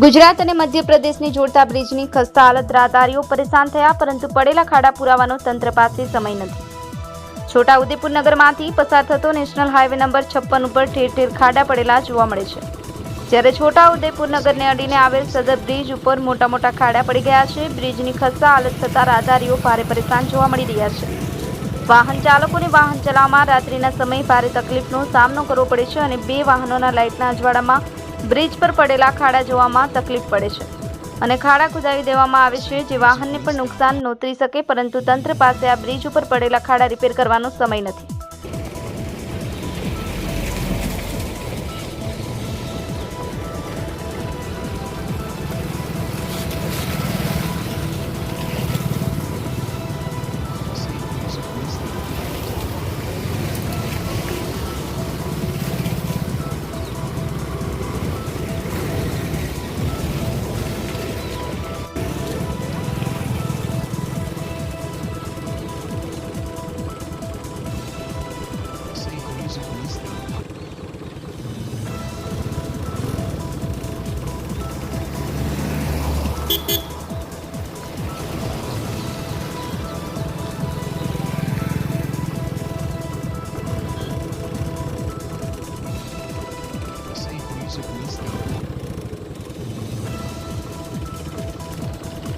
ગુજરાત અને મધ્યપ્રદેશને જોડતા બ્રિજની ખસ્તા હાલત રાહદારીઓ પરેશાન થયા, પરંતુ પડેલા ખાડા પુરાવાનો તંત્ર પાસે સમય નથી. છોટાઉદેપુર નગરમાંથી પસાર થતો નેશનલ હાઈવે નંબર 56 ઉપર ઠેર ઠેર ખાડા પડેલા જોવા મળે છે. જ્યારે છોટાઉદેપુર નગરને અડીને આવેલ સદર બ્રિજ ઉપર મોટા મોટા ખાડા પડી ગયા છે. બ્રિજની ખસ્તા હાલત થતા રાહદારીઓ ભારે પરેશાન જોવા મળી રહ્યા છે. વાહન ચાલકોને વાહન ચલાવવામાં રાત્રિના સમયે ભારે તકલીફનો સામનો કરવો પડે છે અને બે વાહનોના લાઇટના અજવાળામાં બ્રિજ પર પડેલા ખાડા જોવામાં તકલીફ પડે છે અને ખાડા ખુદાવી દેવામાં આવે છે, જે વાહનને પણ નુકસાન નોતરી શકે, પરંતુ તંત્ર પાસે આ બ્રિજ ઉપર પડેલા ખાડા રિપેર કરવાનો સમય નથી.